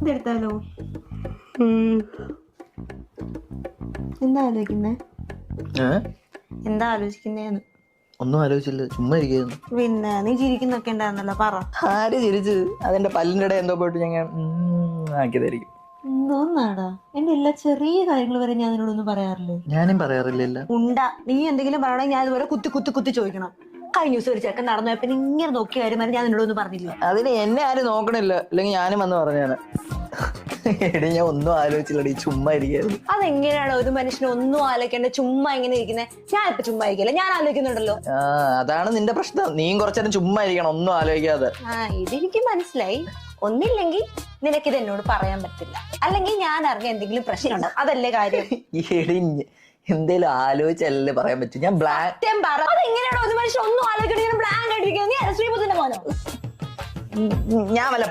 ഇതെടുത്താലോ? എന്താ ആലോചിക്കുന്നേ? എന്താ ആലോചിക്കുന്നേന്ന്? ഒന്നും ആലോചിച്ചില്ല, ചുമ്മാ ഇരിക്കുന്നു. പിന്നെ നീ ചിരിക്കുന്നൊക്കെ ഉണ്ടായിരുന്നല്ലോ, പറ. ആര് ചിരിച്ച്? അതെന്റെ പല്ലിന്റെ ഇടയിൽ എന്തോ പോയിട്ട് ഞാൻ ആക്കിയതായിരിക്കും. ഒന്നാടാ, എന്റെ എല്ലാ ചെറിയ കാര്യങ്ങൾ വരെ ഞാൻ നിന്നോടൊന്നും പറയാറില്ലേ? ഞാനും പറയാറില്ല. ഉണ്ടാ, നീ എന്തെങ്കിലും പറയണമെങ്കിൽ ഞാൻ ഇതുപോലെ കുത്തി കുത്തി കുത്തി ചോദിക്കണം. കഴിഞ്ഞ ദിവസം ഒരു ചെക്കൻ നടന്നു പോയപ്പോ ഇങ്ങനെ നോക്കിയ കാര്യം വരെ ഞാൻ നിന്നോടൊന്നും പറഞ്ഞില്ല. അതിന് എന്നെ ആരും നോക്കണില്ല, അല്ലെങ്കിൽ ഞാനും വന്ന് പറഞ്ഞാണ്. എടി ഞാൻ ഒന്നും ആലോചിച്ചില്ലടി, ചുമ്മാ ഇരിക്കായിരുന്നു. അതെങ്ങനെയാണോ ഒരു മനുഷ്യനെ ഒന്നും ആലോചിക്കേണ്ട, ചുമ്മാ ഇങ്ങനെ ഇരിക്കുന്നത്? ഞാൻ ഇപ്പൊ ചുമ്മാ ഇരിക്കില്ല, ഞാൻ ആലോചിക്കുന്നുണ്ടല്ലോ. അതാണ് നിന്റെ പ്രശ്നം, നീയും കുറച്ചേരം ചുമ്മാ ഇരിക്കണം, ഒന്നും ആലോചിക്കാതെ. ഇതെനിക്ക് മനസ്സിലായി. ഒന്നില്ലെങ്കിൽ നിനക്കിത് എന്നോട് പറയാൻ പറ്റില്ല, അല്ലെങ്കിൽ ഞാൻ അറിഞ്ഞ എന്തെങ്കിലും പ്രശ്നം ഉണ്ടാവും, അതല്ലേ കാര്യം. എടി എന്തേലും ആലോചിച്ചല്ലേ പറയാൻ പറ്റും. ഞാൻ അതെങ്ങനെയാണോ ഒരു മനുഷ്യൻ ഒന്നും ആലോചിക്കണേ ബ്ലാങ്ക് ആയിട്ടിരിക്കുന്നത്? നീ ശ്രീപുത്തിന്റെ മോനോ? ഞാൻ വല്ല